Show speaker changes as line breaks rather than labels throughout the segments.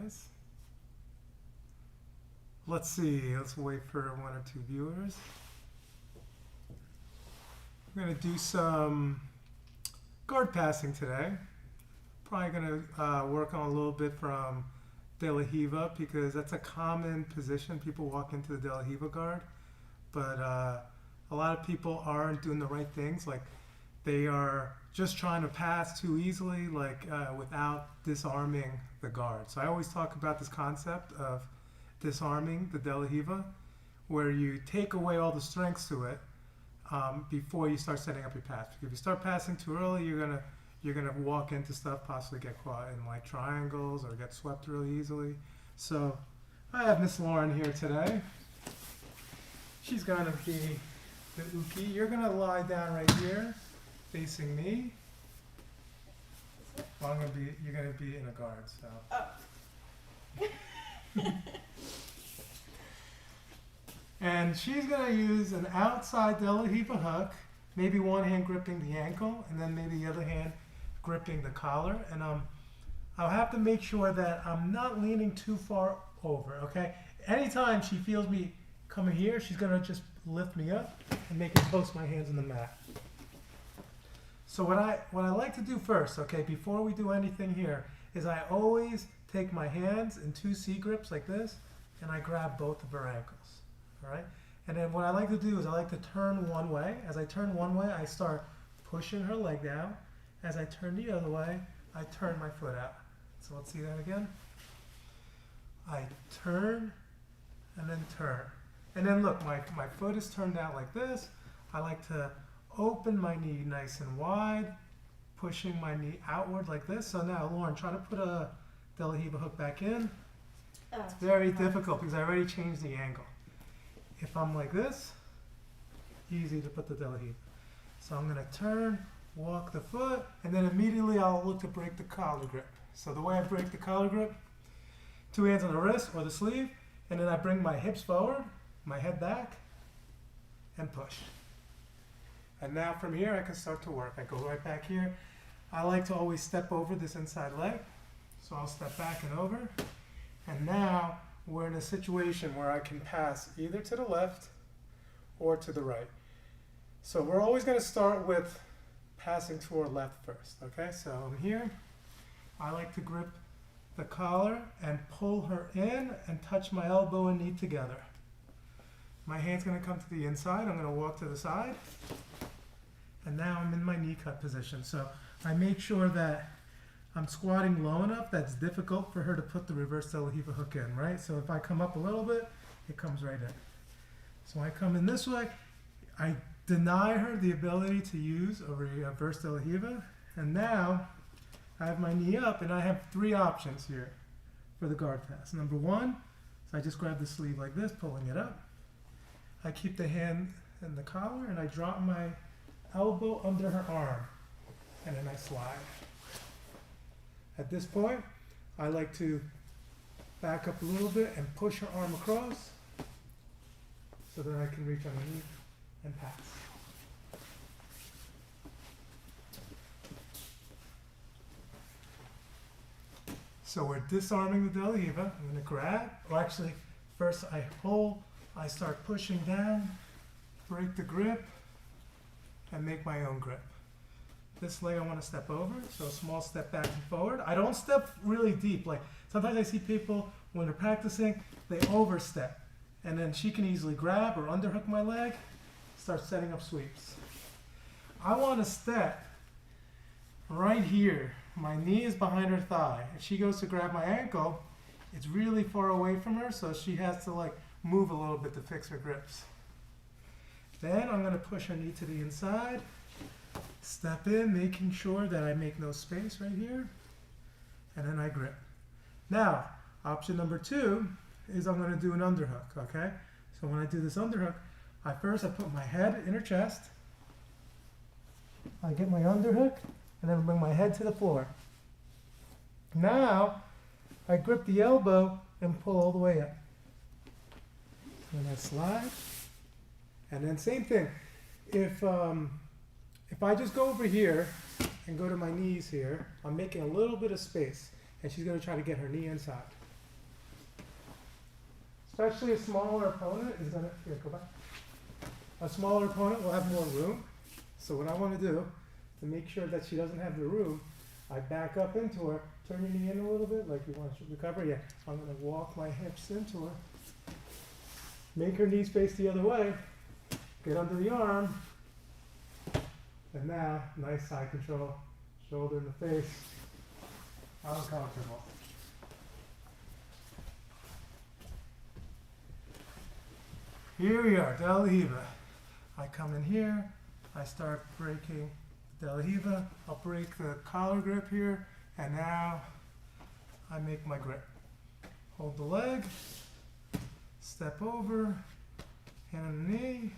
guys. Let's see. Let's wait for 1 or 2 viewers. We're going to do some guard passing today. Probably going to work on a little bit from De La Riva because that's a common position. People walk into the De La Riva guard, but a lot of people aren't doing the right things. Like they are just trying to pass too easily, like without disarming the guard. So I always talk about this concept of disarming the De La Riva, where you take away all the strengths to it before you start setting up your pass. Because if you start passing too early, you're gonna walk into stuff, possibly get caught in like triangles or get swept really easily. So I have Miss Lauren here today. She's gonna be the uki. You're gonna lie down right here, facing me. Well, you're gonna be in a guard. So.
Oh.
And she's gonna use an outside De La Riva hook, maybe one hand gripping the ankle, and then maybe the other hand gripping the collar. And I'll have to make sure that I'm not leaning too far over. Okay. Anytime she feels me coming here, she's gonna just lift me up and make me post my hands on the mat. So what I like to do first, okay, before we do anything here, is I always take my hands in 2 C grips like this, and I grab both of her ankles. All right, and then what I like to do is I like to turn one way. As I turn one way, I start pushing her leg down. As I turn the other way, I turn my foot out. So let's see that again. I turn and then turn. And then look, my foot is turned out like this. I like to open my knee nice and wide, pushing my knee outward like this. So now, Lauren, try to put a De La Riva hook back in.
Oh,
it's very difficult because I already changed the angle. If I'm like this, easy to put the De La Riva. So I'm going to turn, walk the foot, and then immediately I'll look to break the collar grip. So the way I break the collar grip, 2 hands on the wrist or the sleeve, and then I bring my hips forward, my head back, and push. And now from here I can start to work. I go right back here. I like to always step over this inside leg. So I'll step back and over. And now we're in a situation where I can pass either to the left or to the right. So we're always going to start with passing to our left first. Okay, so I'm here. I like to grip the collar and pull her in and touch my elbow and knee together. My hand's going to come to the inside. I'm going to walk to the side. And now I'm in my knee cut position. So I make sure that I'm squatting low enough that's difficult for her to put the reverse De La Riva hook in, right? So if I come up a little bit, it comes right in. So I come in this way. I deny her the ability to use a reverse De La Riva. And now I have my knee up and I have 3 options here for the guard pass. Number 1, so I just grab the sleeve like this, pulling it up. I keep the hand in the collar and I drop my elbow under her arm. And then I slide. At this point, I like to back up a little bit and push her arm across so that I can reach underneath and pass. So we're disarming the De La Riva. I'm going to grab, or actually, first I hold, I start pushing down, break the grip, and make my own grip. This leg I want to step over, so a small step back and forward. I don't step really deep. Like sometimes I see people when they're practicing, they overstep. And then she can easily grab or underhook my leg, start setting up sweeps. I want to step right here. My knee is behind her thigh. If she goes to grab my ankle, it's really far away from her, so she has to like move a little bit to fix her grips. Then I'm going to push her knee to the inside. Step in, making sure that I make no space right here, and then I grip. Now, option number 2 is I'm going to do an underhook, okay? So when I do this underhook, I put my head in her chest, I get my underhook, and then bring my head to the floor. Now, I grip the elbow and pull all the way up. And I slide, and then same thing. If I just go over here and go to my knees here, I'm making a little bit of space, and she's going to try to get her knee inside. especially a smaller opponent is gonna, here, go back. A smaller opponent will have more room. So what I want to do to make sure that she doesn't have the room, I back up into her, turn your knee in a little bit, like you want to recover. Yeah, I'm gonna walk my hips into her, make her knees face the other way, get under the arm, and now nice side control, shoulder in the face. Uncomfortable. Here we are, De La Riva. I come in here, I start breaking De La Riva. I'll break the collar grip here, and now I make my grip. Hold the leg, step over, hand on the knee,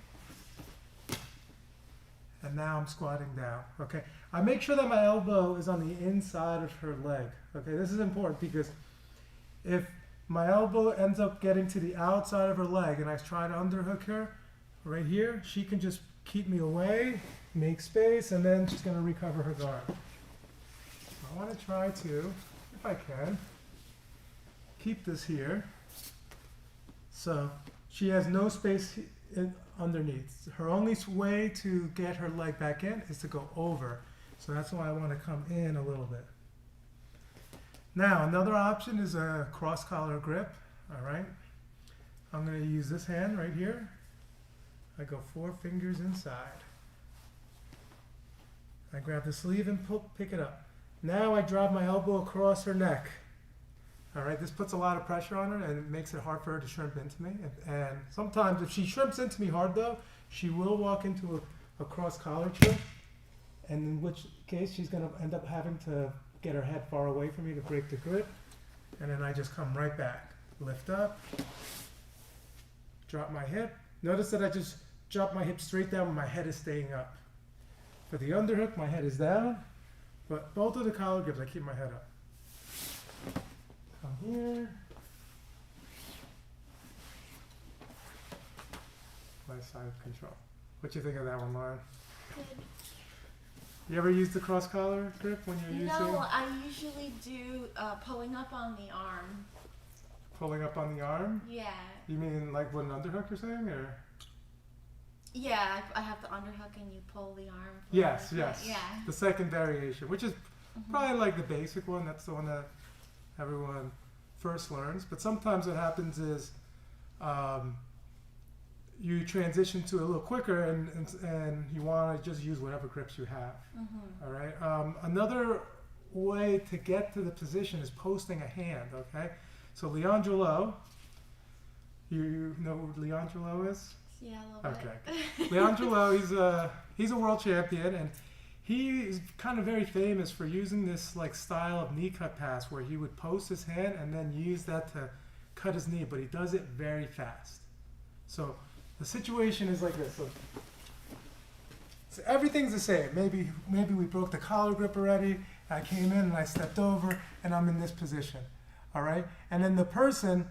and now I'm squatting down, okay? I make sure that my elbow is on the inside of her leg, okay? This is important because if my elbow ends up getting to the outside of her leg and I try to underhook her right here, she can just keep me away, make space, and then she's gonna recover her guard. I wanna try to, if I can, keep this here. So she has no space underneath. Her only way to get her leg back in is to go over. So that's why I wanna come in a little bit. Now, another option is a cross collar grip, all right? I'm gonna use this hand right here. I go 4 fingers inside. I grab the sleeve and pick it up. Now I drop my elbow across her neck. All right, this puts a lot of pressure on her and it makes it hard for her to shrimp into me. And sometimes if she shrimps into me hard though, she will walk into a cross collar choke, and in which case she's gonna end up having to get her head far away from me to break the grip, and then I just come right back. Lift up, drop my hip. Notice that I just drop my hip straight down when my head is staying up. For the underhook, my head is down, but both of the collar grips, I keep my head up. Come here. Nice side control. What you think of that one, Lauren?
Good.
You ever use the cross collar grip when you're using?
No, I usually do pulling up on the arm.
Pulling up on the arm?
Yeah.
You mean like what an underhook you're saying, or?
Yeah, I have the underhook and you pull the arm.
Yes, yes.
Yeah.
The second variation, which is probably like the basic one. That's the one that everyone first learns. But sometimes what happens is you transition to a little quicker and you want to just use whatever grips you have. All right. Another way to get to the position is posting a hand. Okay. So Leandro Lowe, you know who Leandro Lowe is?
Yeah, a little bit.
Okay. Leandro Lowe, he's a world champion, and he is kind of very famous for using this like style of knee cut pass where he would post his hand and then use that to cut his knee, but he does it very fast. So the situation is like this. So everything's the same. Maybe we broke the collar grip already. I came in and I stepped over and I'm in this position. All right? And then the person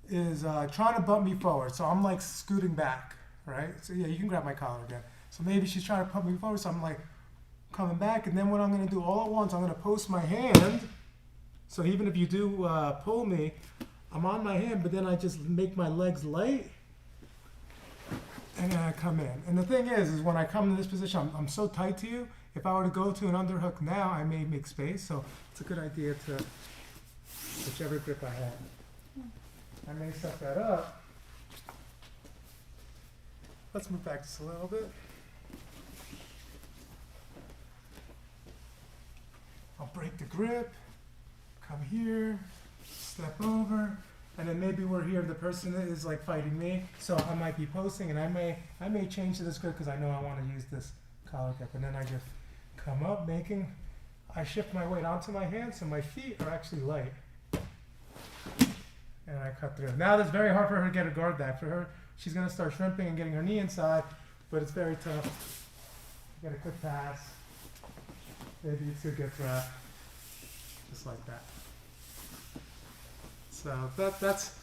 is trying to bump me forward. So I'm like scooting back, right? So yeah, you can grab my collar again. So maybe she's trying to pump me forward, so I'm like coming back, and then what I'm gonna do all at once, I'm gonna post my hand. So even if you do pull me, I'm on my hand, but then I just make my legs light, and then I come in. And the thing is when I come in this position, I'm so tight to you, if I were to go to an underhook now, I may make space, so it's a good idea to, whichever grip I have. I may set that up. Let's move back just a little bit. I'll break the grip, come here, step over, and then maybe we're here, the person is like fighting me, so I might be posting, and I may change to this grip because I know I want to use this collar grip, and then I just come up, I shift my weight onto my hands, so my feet are actually light. And I cut through. Now it's very hard for her to get her guard back. For her, she's going to start shrimping and getting her knee inside, but it's very tough. Get a quick pass. Maybe it's a good threat. Just like that. So that's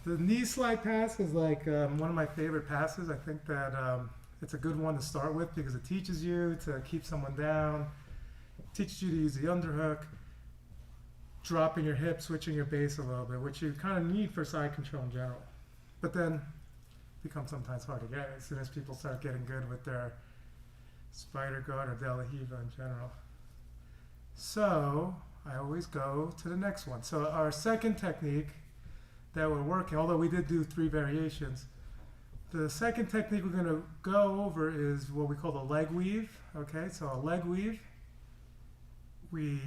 the knee slide pass is like one of my favorite passes. I think that it's a good one to start with because it teaches you to keep someone down, teaches you to use the underhook, dropping your hip, switching your base a little bit, which you kind of need for side control in general. but then becomes sometimes hard to get as soon as people start getting good with their spider guard or de la Riva in general. So I always go to the next one. So our second technique that we're working, although we did do 3 variations, the second technique we're going to go over is what we call the leg weave. Okay, so a leg weave, we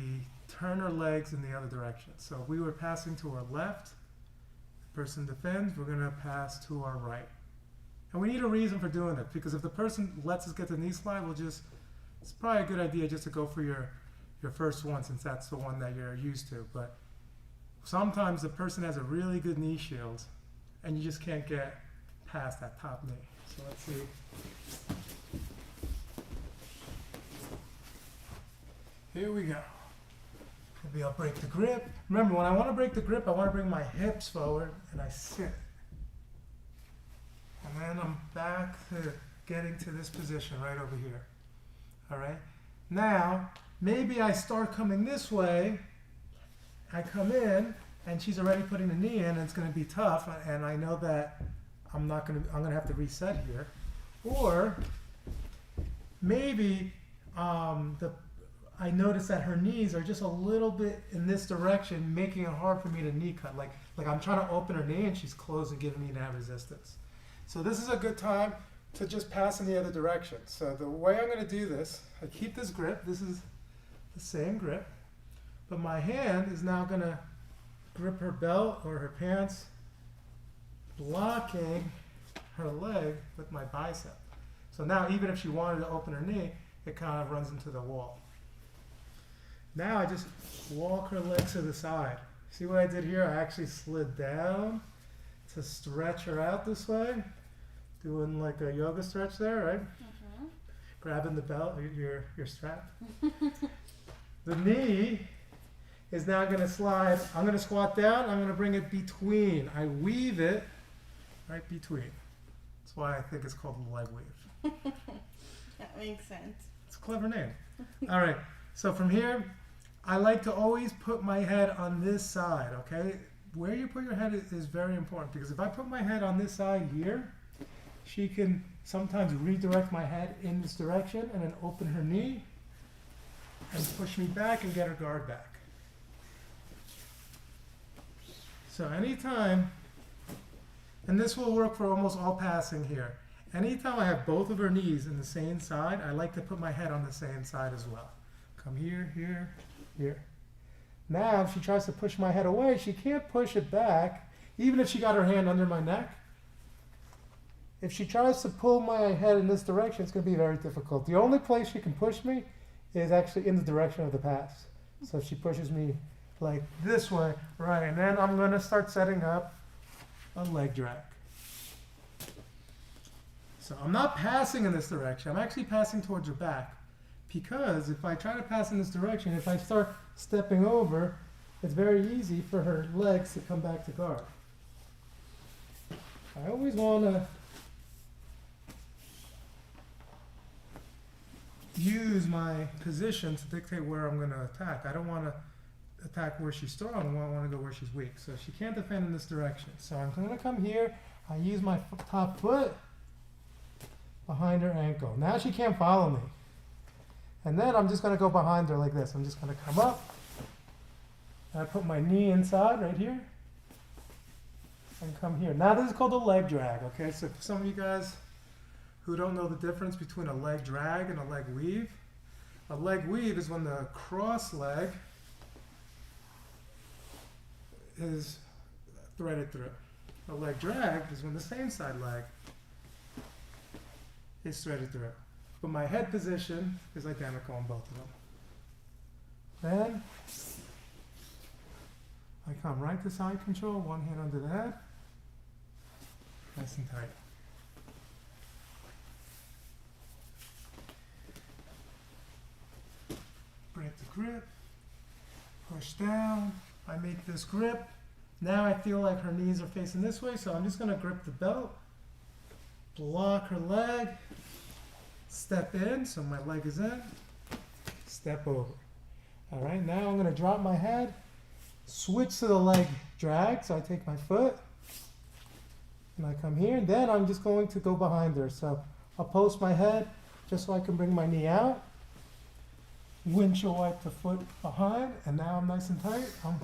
turn our legs in the other direction. So if we were passing to our left, the person defends, we're going to pass to our right. And we need a reason for doing it, because if the person lets us get the knee slide, it's probably a good idea just to go for your first one, since that's the one that you're used to. But sometimes the person has a really good knee shield and you just can't get past that top knee. So let's see. Here we go. Maybe I'll break the grip. Remember, when I want to break the grip, I want to bring my hips forward and I sit. And then I'm back to getting to this position right over here. All right? Now, maybe I start coming this way. I come in and she's already putting the knee in and it's going to be tough, and I know that I'm going to have to reset here. Or maybe I notice that her knees are just a little bit in this direction, making it hard for me to knee cut. Like I'm trying to open her knee and she's closed and giving me that resistance. So this is a good time to just pass in the other direction. So the way I'm going to do this, I keep this grip. This is the same grip, but my hand is now going to grip her belt or her pants, blocking her leg with my bicep. So now even if she wanted to open her knee, it kind of runs into the wall. Now I just walk her legs to the side. See what I did here? I actually slid down to stretch her out this way, doing like a yoga stretch there, right? Mm-hmm. Grabbing the belt, your strap. The knee is now going to slide. I'm going to squat down. I'm going to bring it between. I weave it right between. That's why I think it's called the leg weave.
That makes sense.
It's a clever name. All right. So from here, I like to always put my head on this side, okay? Where you put your head is very important, because if I put my head on this side here, she can sometimes redirect my head in this direction and then open her knee and push me back and get her guard back. So anytime, and this will work for almost all passing here, anytime I have both of her knees in the same side, I like to put my head on the same side as well. Come here, here, here. Now, if she tries to push my head away, she can't push it back, even if she got her hand under my neck. If she tries to pull my head in this direction, it's going to be very difficult. The only place she can push me is actually in the direction of the pass. So if she pushes me like this way, right, and then I'm going to start setting up a leg drag. So I'm not passing in this direction. I'm actually passing towards her back, because if I try to pass in this direction, if I start stepping over, it's very easy for her legs to come back to guard. I always want to use my position to dictate where I'm going to attack. I don't want to attack where she's strong. I want to go where she's weak. So she can't defend in this direction. So I'm going to come here. I use my top foot behind her ankle. Now she can't follow me. And then I'm just going to go behind her like this. I'm just going to come up. And I put my knee inside right here. And come here. Now this is called a leg drag. Okay, so for some of you guys who don't know the difference between a leg drag and a leg weave, a leg weave is when the cross leg is threaded through. A leg drag is when the same side leg is threaded through. But my head position is identical on both of them. Then I come right to side control, one hand under the head, nice and tight. Break the grip, push down. I make this grip. Now I feel like her knees are facing this way, so I'm just going to grip the belt, block her leg, step in, so my leg is in, step over. All right, now I'm going to drop my head, switch to the leg drag, so I take my foot, And I come here, and then I'm just going to go behind her. So I'll post my head just so I can bring my knee out. Windshield wipe the foot behind, and now I'm nice and tight. I'm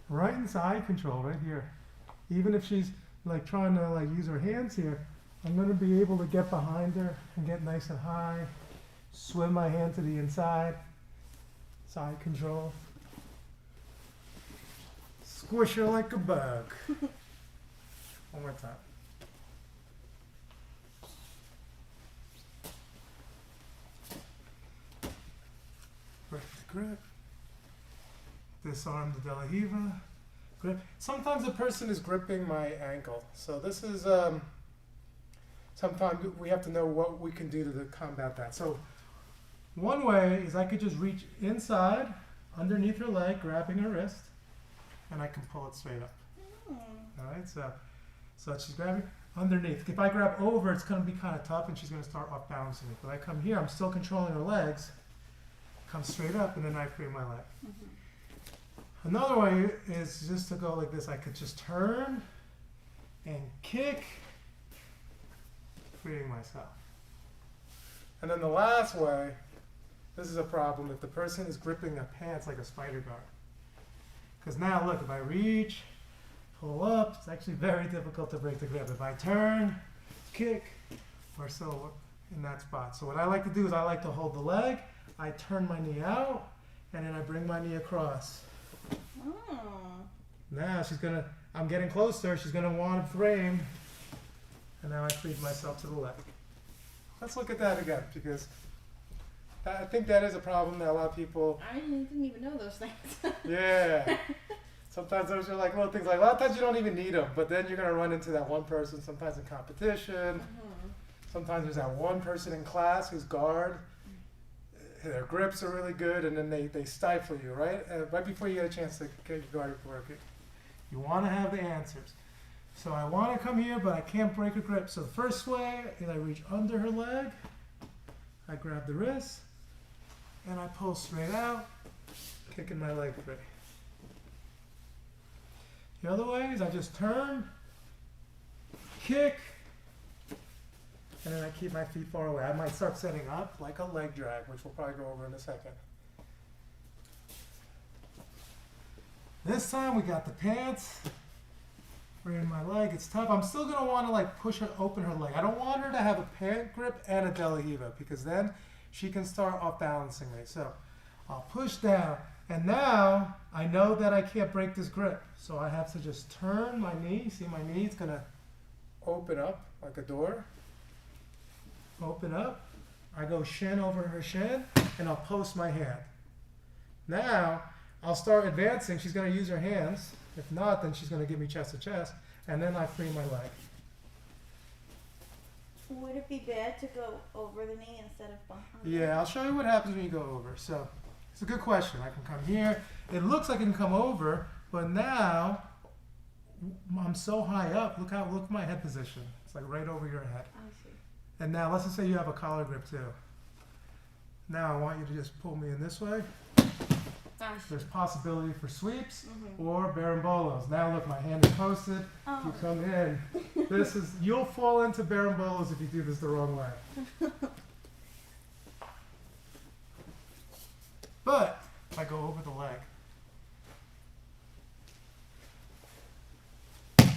right in side control right here. Even if she's like trying to like use her hands here, I'm gonna be able to get behind her and get nice and high. Swim my hand to the inside. Side control. Squish her like a bug. One more time. Break the grip. Disarm the De La Hiva. Grip. Sometimes a person is gripping my ankle. So this is, sometimes we have to know what we can do to combat that. So one way is I could just reach inside, underneath her leg, grabbing her wrist, and I can pull it straight up. All right, so she's grabbing underneath. If I grab over, it's going to be kind of tough, and she's going to start off balancing it. But I come here, I'm still controlling her legs, come straight up, and then I free my leg. Another way is just to go like this. I could just turn and kick, freeing myself. And then the last way, this is a problem if the person is gripping a pants like a spider guard. Because now look, if I reach, pull up, it's actually very difficult to break the grip. If I turn, kick, we're still in that spot. So what I like to do is I like to hold the leg, I turn my knee out, and then I bring my knee across. Now I'm getting closer, she's gonna want to frame, and now I freed myself to the left. Let's look at that again, because I think that is a problem that a lot of people...
I didn't even know those things.
Yeah. Sometimes those are like little things. Like a lot of times you don't even need them, but then you're gonna run into that one person. Sometimes in competition. Sometimes there's that one person in class who's guard. Their grips are really good, and then they stifle you, right? Right before you get a chance to get your guard working. You want to have the answers. So I want to come here, but I can't break a grip. So the first way is I reach under her leg. I grab the wrist, and I pull straight out, kicking my leg free. The other way is I just turn, kick, and then I keep my feet far away. I might start setting up like a leg drag, which we'll probably go over in a second. This time we got the pants, freeing my leg. It's tough. I'm still gonna want to like push her, open her leg. I don't want her to have a pant grip and a De La Hiva, because then she can start off balancing me. So I'll push down, and now I know that I can't break this grip. So I have to just turn my knee. See my knee? It's gonna open up like a door. Open up. I go shin over her shin, and I'll post my hand. Now I'll start advancing. She's gonna use her hands. If not, then she's gonna give me chest to chest, and then I free my leg.
Would it be bad to go over the knee instead of behind?
Yeah, I'll show you what happens when you go over. So it's a good question. I can come here. It looks like I can come over, but now I'm so high up. Look my head position. It's like right over your head.
I see.
And now let's just say you have a collar grip too. Now I want you to just pull me in this way. There's possibility for sweeps or barambolos. Now look, my hand is posted.
Oh.
You come in. You'll fall into barambolos if you do this the wrong way. But if I go over the leg,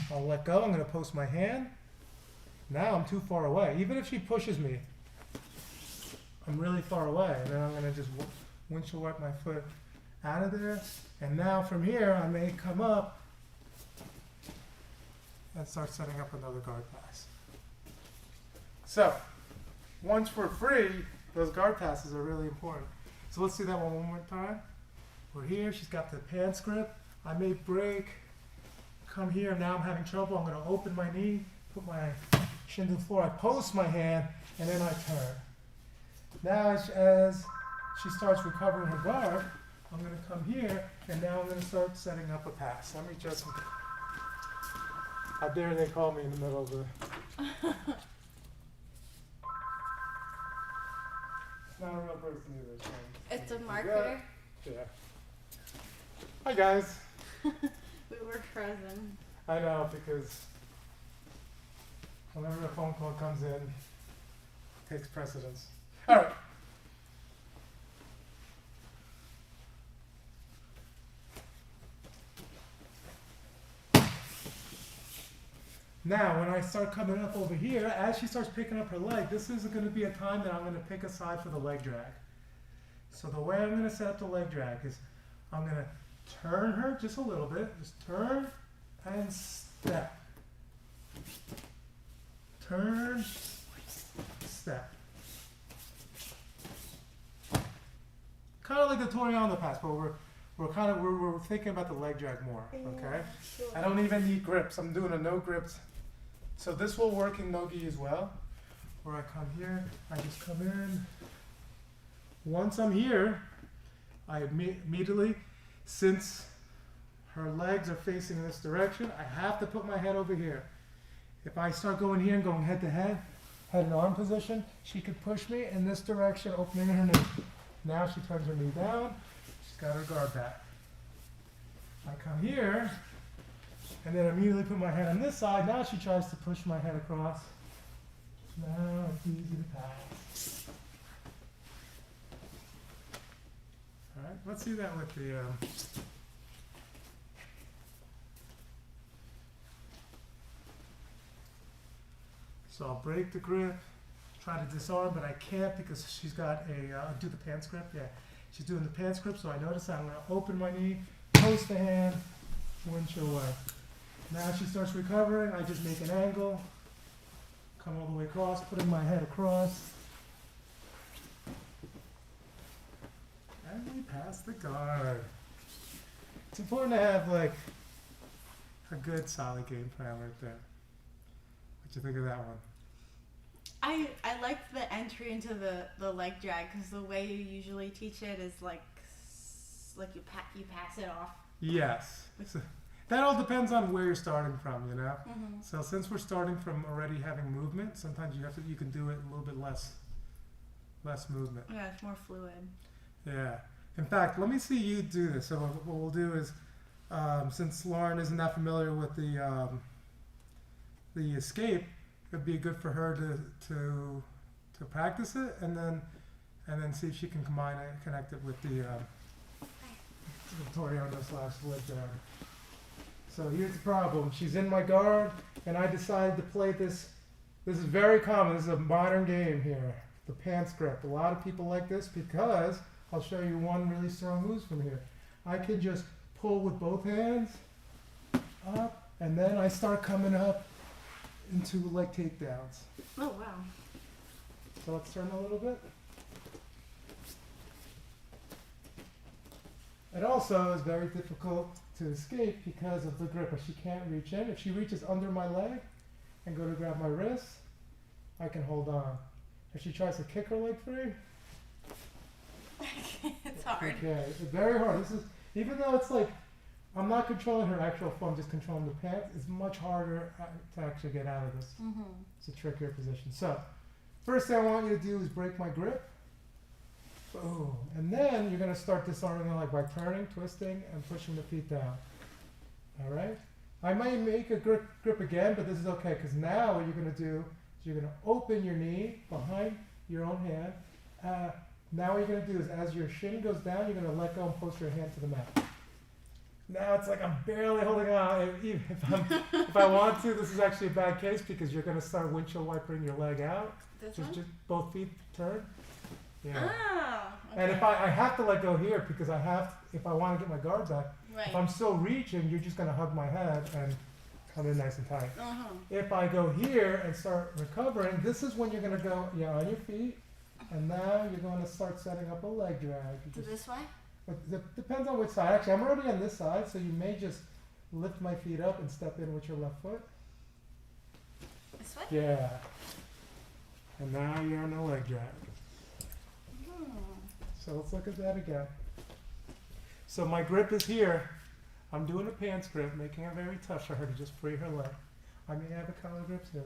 I'll let go. I'm going to post my hand. Now I'm too far away. Even if she pushes me, I'm really far away. And then I'm going to just windshield wipe my foot out of there. And now from here, I may come up and start setting up another guard pass. So once we're free, those guard passes are really important. So let's do that one more time. We're here. She's got the pants grip. I may break. Come here. Now I'm having trouble. I'm going to open my knee, put my shin to the floor. I post my hand, and then I turn. Now as she starts recovering her guard, I'm going to come here, and now I'm going to start setting up a pass. Let me just... How dare they call me in the middle of the... It's not a real person either. So
It's a marketer.
yeah. Hi, guys.
We were frozen.
I know, because Whenever a phone call comes in, takes precedence. All right. Now, when I start coming up over here, as she starts picking up her leg, this is going to be a time that I'm going to pick a side for the leg drag. So the way I'm going to set up the leg drag is I'm going to turn her just a little bit. Just turn and step. Turn, step. Kind of like the Tori on the pass, but we're thinking about the leg drag more. Okay.
Sure.
I don't even need grips. I'm doing a no grips. So this will work in no-gi as well. Where I come here, I just come in. Once I'm here, I immediately, since her legs are facing in this direction, I have to put my head over here. If I start going here and going head to head and arm position, she could push me in this direction, opening her knee. Now she turns her knee down. She's got her guard back. I come here, and then immediately put my head on this side. Now she tries to push my head across. Now it's easy to pass. All right, let's see that with the. So I'll break the grip, try to disarm, but I can't because she's got a. Do the pants grip. Yeah, she's doing the pants grip. So I notice I'm going to open my knee, post the hand, winch away. Now she starts recovering, I just make an angle, come all the way across, putting my head across. And we pass the guard. It's important to have like a good solid game plan right there. What you think of that one?
I like the entry into the leg drag because the way you usually teach it is like you pass it off.
Yes. That all depends on where you're starting from, you know.
Mm-hmm.
So since we're starting from already having movement, sometimes you can do it a little bit less movement.
Yeah, it's more fluid.
Yeah. In fact, let me see you do this. So what we'll do is, since Lauren isn't that familiar with the escape, it'd be good for her to practice it and then see if she can combine it, connect it with the Toriano / leg drag. So here's the problem. She's in my guard, and I decided to play this. This is very common. This is a modern game here. The pants grip. A lot of people like this because I'll show you one really strong move from here. I can just pull with both hands up, and then I start coming up into leg takedowns.
Oh wow.
So let's turn a little bit. It also is very difficult to escape because of the grip. She can't reach in. If she reaches under my leg and go to grab my wrist, I can hold on. If she tries to kick her leg free,
It's hard.
okay, it's very hard. This is, even though it's like I'm not controlling her actual foot, I'm just controlling the pants, it's much harder to actually get out of this.
Mm-hmm.
It's a trickier position. So first thing I want you to do is break my grip. Boom. And then you're going to start disarming the leg by turning, twisting, and pushing the feet down. All right? I might make a grip again, but this is okay because now what you're going to do is you're going to open your knee behind your own hand. Now what you're going to do is as your shin goes down, you're going to let go and post your hand to the mat. Now it's like I'm barely holding on. If I want to, this is actually a bad case because you're going to start windshield wipering your leg out.
This
Just
one?
both feet turn. Yeah.
Ah. Okay.
And if I have to let go here because if I want to get my guard back,
Right.
if I'm still reaching, you're just going to hug my head and come in nice and tight.
Uh-huh.
If I go here and start recovering, this is when you're going to go on your feet, and now you're going to start setting up a leg drag.
To this way?
Depends on which side. Actually, I'm already on this side, so you may just lift my feet up and step in with your left foot.
This way?
Yeah. And now you're on the leg drag. So let's look at that again. So my grip is here. I'm doing a pants grip, making it very tough for her to just free her leg. I may have a collar grip too.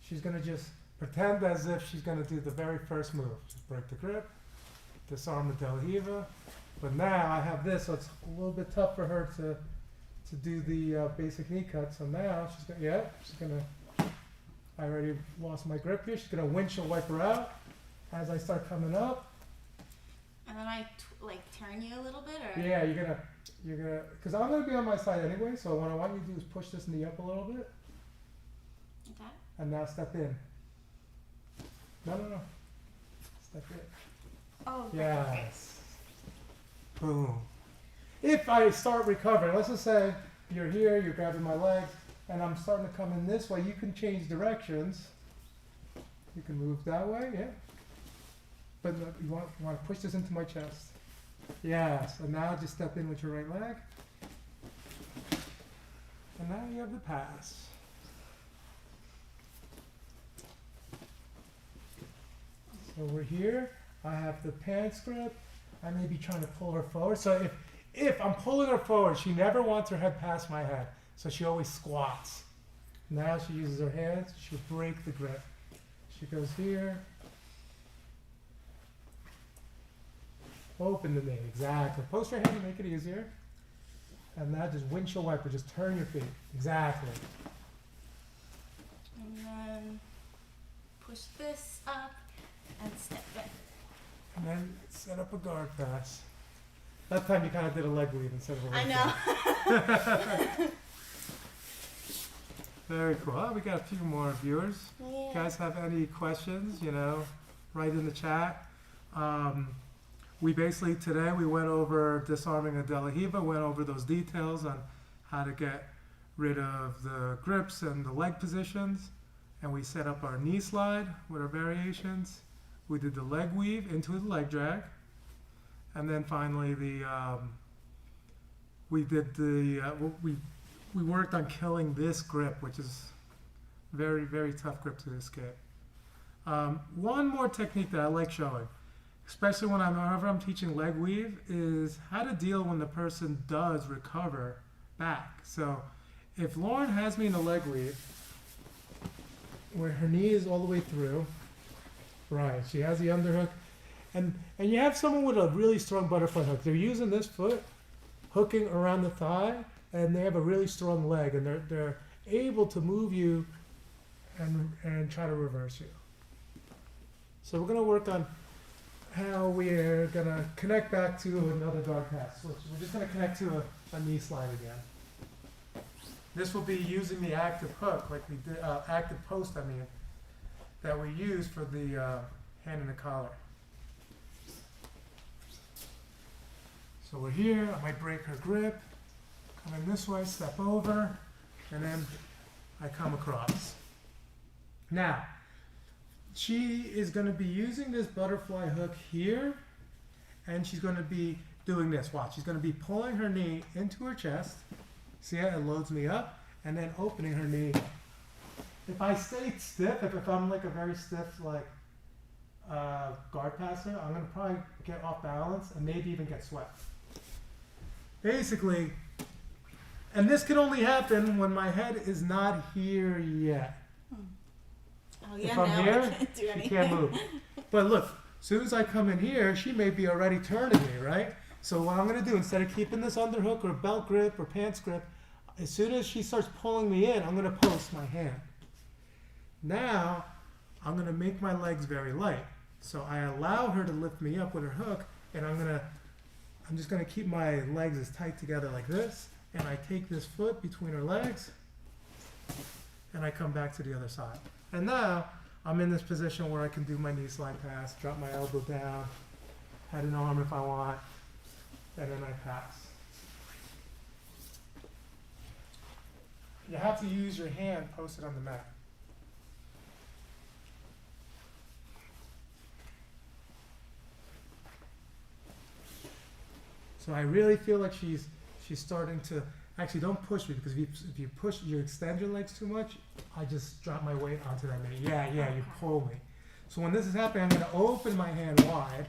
She's going to just pretend as if she's going to do the very first move. Just break the grip, disarm the Del Hiva. But now I have this, so it's a little bit tough for her to do the basic knee cut. So now she's going to, I already lost my grip here. She's gonna windshield wiper out as I start coming up.
And then I like turn you a little bit, or
Yeah, you're gonna, because I'm gonna be on my side anyway. So what I want you to do is push this knee up a little bit,
okay.
and now step in. No. Step in.
Oh, okay.
Yes. Boom. If I start recovering, let's just say you're here, you're grabbing my legs, and I'm starting to come in this way, you can change directions. You can move that way, yeah. But you want to push this into my chest. Yes, and now just step in with your right leg. And now you have the pass. So we're here. I have the pants grip. I may be trying to pull her forward. So if I'm pulling her forward, she never wants her head past my head. So she always squats. Now she uses her hands. She'll break the grip. She goes here. Open the knee. Exactly. Post your hand to make it easier. And now just windshield wiper. Just turn your feet. Exactly.
And then push this up and step in.
And then set up a guard pass. That time you kind of did a leg weave instead of a leg
I know.
Very cool. Oh, we got a few more viewers.
Yeah.
You guys have any questions, write in the chat. We basically, today we went over disarming a De La Riva, went over those details on how to get rid of the grips and the leg positions. And we set up our knee slide with our variations. We did the leg weave into the leg drag. And then finally we worked on killing this grip, which is very, very tough grip to escape. One more technique that I like showing, especially whenever I'm teaching leg weave, is how to deal when the person does recover back. So if Lauren has me in a leg weave, where her knee is all the way through, right, she has the underhook, and you have someone with a really strong butterfly hook. They're using this foot, hooking around the thigh, and they have a really strong leg, and they're able to move you and try to reverse you. So we're going to work on how we're going to connect back to another guard pass switch. We're just going to connect to a knee slide again. This will be using the active hook, like we did, active post, that we use for the hand and the collar. So we're here, I might break her grip, come in this way, step over, and then I come across. Now, she is going to be using this butterfly hook here, and she's going to be doing this. Watch, she's going to be pulling her knee into her chest. See how it loads me up, and then opening her knee. If I stay stiff, if I'm like a very stiff guard passer, I'm going to probably get off balance and maybe even get swept. Basically, and this can only happen when my head is not here yet.
Oh yeah,
If I'm
now
here,
I can't do
she
anything.
can't move. But look, as soon as I come in here, she may be already turning me, right? So what I'm going to do, instead of keeping this underhook or belt grip or pants grip, as soon as she starts pulling me in, I'm going to post my hand. Now, I'm going to make my legs very light. So I allow her to lift me up with her hook, and I'm just going to keep my legs as tight together like this, and I take this foot between her legs, and I come back to the other side. And now, I'm in this position where I can do my knee slide pass, drop my elbow down, head and arm if I want, and then I pass. You have to use your hand posted on the mat. So I really feel like she's starting to, actually don't push me, because if you push, you extend your legs too much, I just drop my weight onto that knee. Yeah, you pull me. So when this is happening, I'm going to open my hand wide.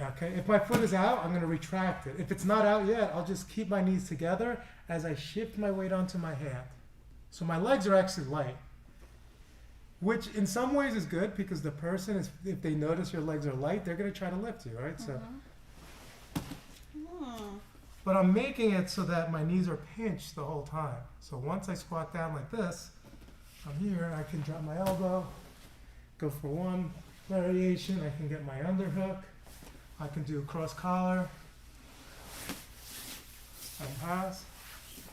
Okay, if my foot is out, I'm going to retract it. If it's not out yet, I'll just keep my knees together as I shift my weight onto my hand. So my legs are actually light, which in some ways is good, because the person is, if they notice your legs are light, they're going to try to lift you, right? So. But I'm making it so that my knees are pinched the whole time. So once I squat down like this, I'm here, I can drop my elbow, go for one variation. I can get my underhook. I can do a cross collar and pass.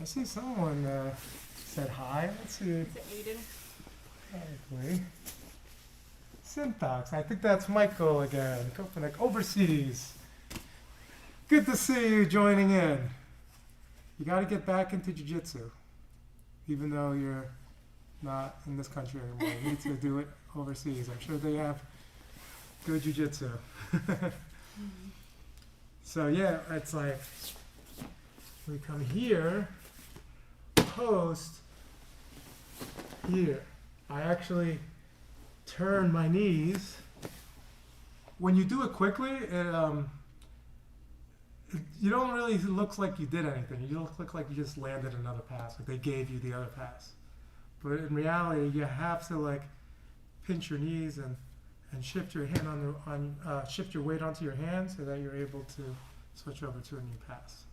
I see someone said hi. Let's see.
Is it Aiden?
Probably. Syntax. I think that's Michael again. Copenhagen, overseas. Good to see you joining in. You got to get back into jiu-jitsu, even though you're not in this country anymore. You need to do it overseas. I'm sure they have good jiu-jitsu. So yeah, it's like we come here, post here. I actually turn my knees. When you do it quickly, you don't really look like you did anything. You look like you just landed another pass, like they gave you the other pass. But in reality, you have to like pinch your knees and shift your hand shift your weight onto your hand so that you're able to switch over to a new pass.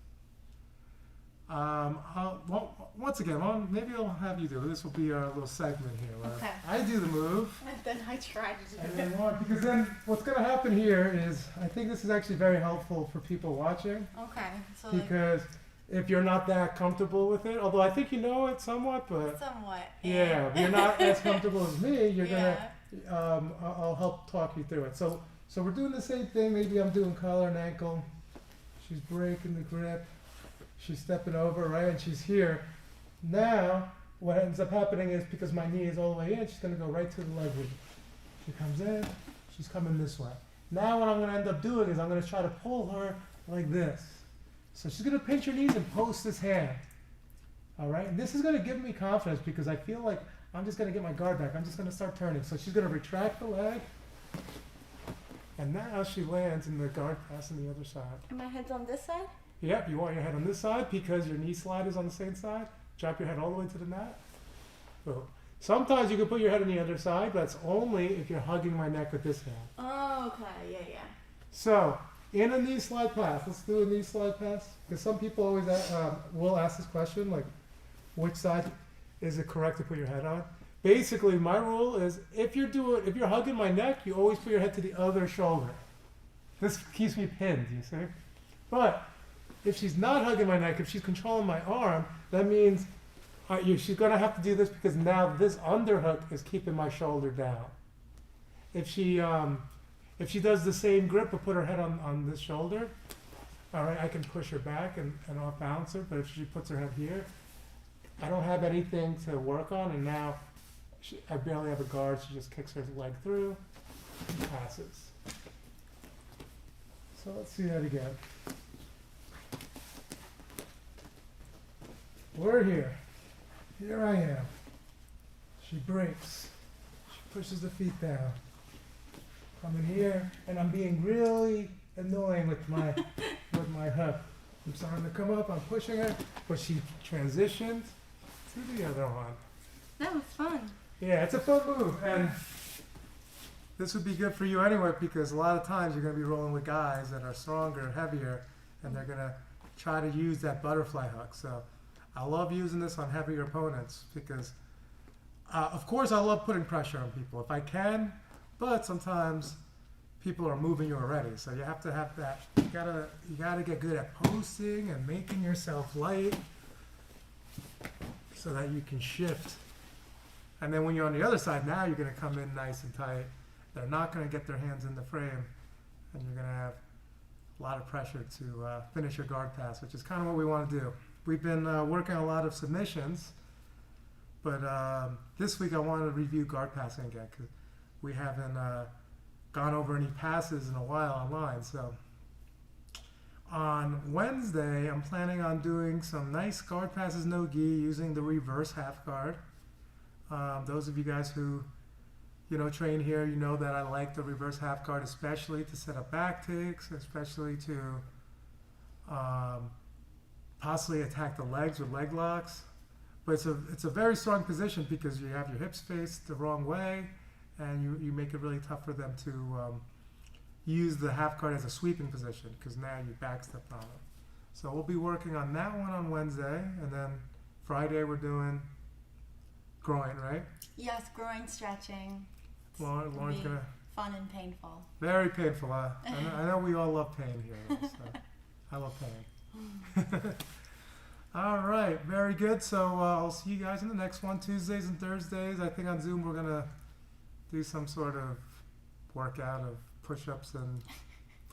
Once again, maybe I'll have you do it. This will be our little segment here where
Okay.
I do the move.
And then I tried to do
And
it.
then because then what's going to happen here is I think this is actually very helpful for people watching
Okay. So like
because if you're not that comfortable with it, although I think you know it somewhat, but
somewhat.
yeah, if you're not as comfortable as me, you're
Yeah.
I'll help talk you through it. So we're doing the same thing. Maybe I'm doing collar and ankle. She's breaking the grip. She's stepping over, right? And she's here. Now, what ends up happening is because my knee is all the way in, she's going to go right to the leg region. She comes in. She's coming this way. Now what I'm going to end up doing is I'm going to try to pull her like this. So she's going to pinch her knees and post this hand. All right? And this is going to give me confidence because I feel like I'm just going to get my guard back. I'm just going to start turning. So she's going to retract the leg. And now she lands in the guard pass on the other side.
And my head's on this side?
Yep, you want your head on this side because your knee slide is on the same side. Drop your head all the way to the mat. Boom. Sometimes you can put your head on the other side, but that's only if you're hugging my neck with this hand.
Oh, okay. Yeah, yeah.
So, in a knee slide pass, let's do a knee slide pass. Because some people always will ask this question, like, which side is it correct to put your head on? Basically, my rule is if you're hugging my neck, you always put your head to the other shoulder. This keeps me pinned, you see? But if she's not hugging my neck, if she's controlling my arm, that means she's going to have to do this because now this underhook is keeping my shoulder down. If she does the same grip but put her head on this shoulder, all right, I can push her back and off balance her. But if she puts her head here, I don't have anything to work on, and now I barely have a guard. She just kicks her leg through and passes. So let's see that again. We're here. Here I am. She breaks. She pushes the feet down. I'm in here, and I'm being really annoying with my hook. I'm starting to come up. I'm pushing her, but she transitions to the other one.
That was fun.
Yeah, it's a fun move, and this would be good for you anyway because a lot of times you're going to be rolling with guys that are stronger, heavier, and they're going to try to use that butterfly hook. So I love using this on heavier opponents because, of course, I love putting pressure on people if I can, but sometimes people are moving you already. So you have to have that. You gotta get good at posting and making yourself light so that you can shift. And then when you're on the other side, now you're gonna come in nice and tight. They're not gonna get their hands in the frame, and you're gonna have a lot of pressure to finish your guard pass, which is kind of what we want to do. We've been working a lot of submissions, but this week I wanted to review guard passing again because we haven't gone over any passes in a while online. So on Wednesday, I'm planning on doing some nice guard passes no gi using the reverse half guard. Those of you guys who train here, you know that I like the reverse half guard, especially to set up back takes, especially to possibly attack the legs with leg locks. But it's a very strong position because you have your hips faced the wrong way, and you make it really tough for them to use the half guard as a sweeping position because now you backstep on them. So we'll be working on that one on Wednesday, and then Friday we're doing groin, right?
Yes, groin stretching.
Lauren's
be
gonna.
fun and painful.
Very painful. I know we all love pain here. So I love pain. All right, very good. So I'll see you guys in the next one, Tuesdays and Thursdays. I think on Zoom we're gonna do some sort of workout of push-ups and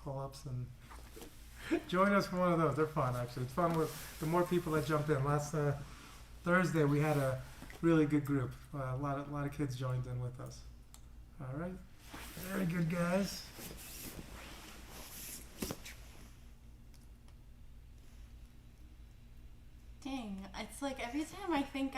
pull-ups, and join us for one of those. They're fun, actually. It's fun with the more people that jump in. Last Thursday we had a really good group. A lot of kids joined in with us. All right, very good, guys.
Dang, it's like every time I think